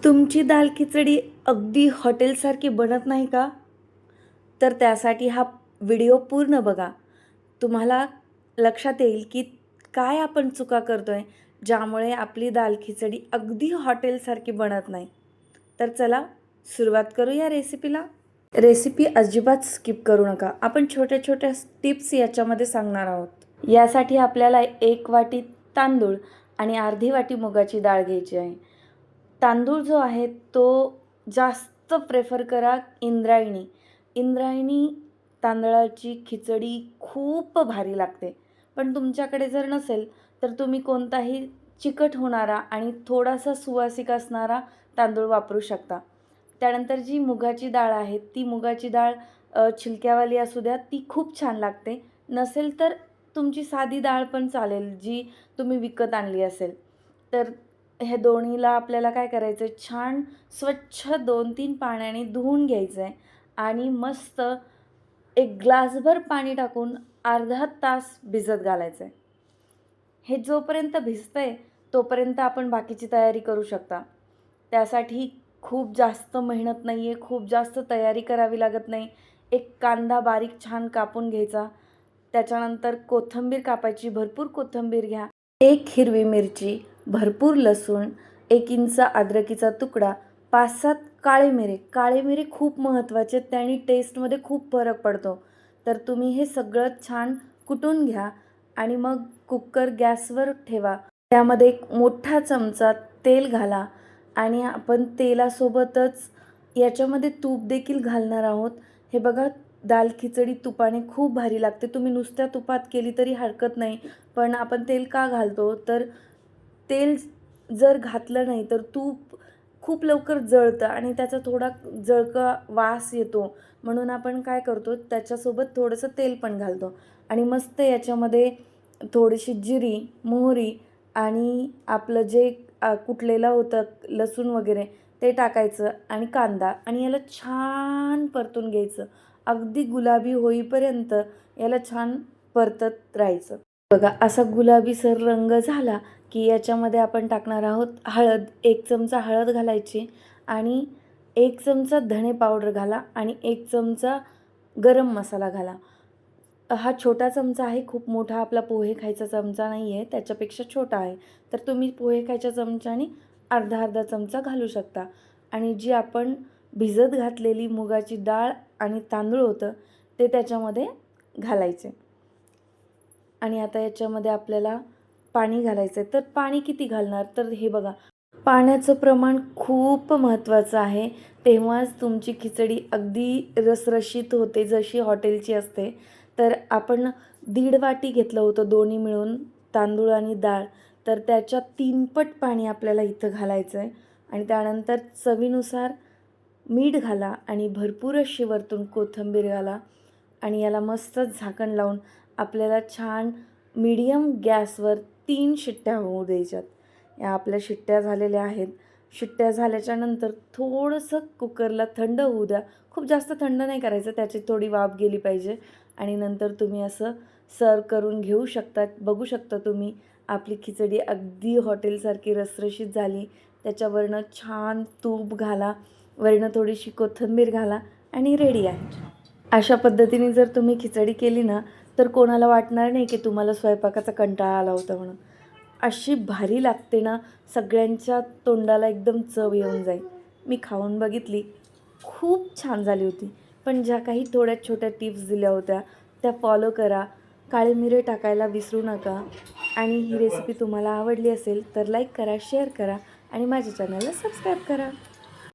तुमची दाल खिचडी अगदी हॉटेलसारखी बनत नाही का? तर त्यासाठी हा व्हिडिओ पूर्ण बघा. तुम्हाला लक्षात येईल की काय आपण चुका करतोय, ज्यामुळे आपली दाल खिचडी अगदी हॉटेलसारखी बनत नाही. तर चला सुरुवात करू या रेसिपीला. रेसिपी अजिबात स्किप करू नका. आपण छोट्या-छोट्या टिप्स याच्यामध्ये सांगणार आहोत. यासाठी आपल्याला 1 वाटी तांदूळ आणि अर्धी वाटी मुगाची डाळ घ्यायची आहे. तांदूळ जो आहे तो जास्त प्रेफर करा इंद्रायणी. इंद्रायणी तांदळाची खिचडी खूप भारी लागते. पण तुमच्याकडे जर नसेल तर तुम्ही कोणताही चिकट होणारा आणि थोडासा सुवासिक असणारा तांदूळ वापरू शकता. त्यानंतर जी मुगाची डाळ आहे ती मुगाची डाळ छिलक्यावाली असू द्या, ती खूप छान लागते. नसेल तर तुमची साधी डाळ पण चालेल, जी तुम्ही विकत आणली असेल. तर हे दोन्हीला आपल्याला काय करायचं आहे, छान स्वच्छ 2-3 पाण्याने धुवून घ्यायचं आहे आणि मस्त एक ग्लासभर पाणी टाकून अर्धा तास भिजत घालायचं आहे. हे जोपर्यंत भिजतंय तोपर्यंत आपण बाकीची तयारी करू शकता. त्यासाठी खूप जास्त मेहनत नाही आहे, खूप जास्त तयारी करावी लागत नाही. एक कांदा बारीक छान कापून घ्यायचा. त्याच्यानंतर कोथिंबीर कापायची, भरपूर कोथिंबीर घ्या. 1 हिरवी मिरची, भरपूर लसूण, 1 इंच अद्रकीचा तुकडा, 5-7 काळे मिरे. काळे मिरे खूप महत्त्वाचे आहेत, त्याने टेस्टमध्ये खूप फरक पडतो. तर तुम्ही हे सगळं छान कुटून घ्या आणि मग कुकर गॅसवर ठेवा. त्यामध्ये 1 मोठा चमचा तेल घाला आणि आपण तेलासोबतच याच्यामध्ये तूप देखील घालणार आहोत. हे बघा, दाल खिचडी तुपाने खूप भारी लागते. तुम्ही नुसत्या तुपात केली तरी हरकत नाही, पण आपण तेल का घालतो, तर तेल जर घातलं नाही तर तूप खूप लवकर जळतं आणि त्याचा थोडा जळका वास येतो. म्हणून आपण काय करतो, त्याच्यासोबत थोडंसं तेल पण घालतो आणि मस्त याच्यामध्ये थोडीशी जिरी, मोहरी आणि आपलं जे कुटलेलं होतं लसूण वगैरे ते टाकायचं आणि कांदा आणि याला छान परतून घ्यायचं. अगदी गुलाबी होईपर्यंत याला छान परतत राहायचं. बघा, असा गुलाबीसर रंग झाला की याच्यामध्ये आपण टाकणार आहोत हळद. 1 चमचा हळद घालायची आणि 1 चमचा धणे पावडर घाला आणि 1 चमचा गरम मसाला घाला. हा छोटा चमचा आहे, खूप मोठा आपला पोहे खायचा चमचा नाही आहे, त्याच्यापेक्षा छोटा आहे. तर तुम्ही पोहे खायच्या चमच्याने अर्धा-अर्धा चमचा घालू शकता. आणि जी आपण भिजत घातलेली मुगाची डाळ आणि तांदूळ होतं ते त्याच्यामध्ये घालायचे. आणि आता याच्यामध्ये आपल्याला पाणी घालायचं आहे. तर पाणी किती घालणार, तर हे बघा, पाण्याचं प्रमाण खूप महत्त्वाचं आहे. तेव्हाच तुमची खिचडी अगदी रसरशीत होते, जशी हॉटेलची असते. तर आपण 1.5 वाटी घेतलं होतं दोन्ही मिळून, तांदूळ आणि डाळ. तर त्याच्या 3 पट पाणी आपल्याला इथं घालायचं आहे आणि त्यानंतर चवीनुसार मीठ घाला आणि भरपूर अशी वरतून कोथिंबीर घाला आणि याला मस्त झाकण लावून आपल्याला छान मीडियम गॅसवर 3 शिट्ट्या होऊ द्यायच्यात. या आपल्या शिट्ट्या झालेल्या आहेत. शिट्ट्या झाल्याच्यानंतर थोडंसं कुकरला थंड होऊ द्या. खूप जास्त थंड नाही करायचं, त्याची थोडी वाफ गेली पाहिजे आणि नंतर तुम्ही असं सर्व करून घेऊ शकता. बघू शकता तुम्ही, आपली खिचडी अगदी हॉटेलसारखी रसरशीत झाली. त्याच्यावरनं छान तूप घाला, वरनं थोडीशी कोथिंबीर घाला आणि रेडी आहे. अशा पद्धतीने जर तुम्ही खिचडी केली ना, तर कोणाला वाटणार नाही की तुम्हाला स्वयंपाकाचा कंटाळा आला होता म्हणून. अशी भारी लागते ना, सगळ्यांच्या तोंडाला एकदम चव येऊन जाईल. मी खाऊन बघितली, खूप छान झाली होती. पण ज्या काही थोड्या छोट्या टिप्स दिल्या होत्या त्या फॉलो करा. काळे मिरे टाकायला विसरू नका. आणि ही रेसिपी तुम्हाला आवडली असेल तर लाईक करा, शेअर करा आणि माझ्या चॅनलला सबस्क्राईब करा.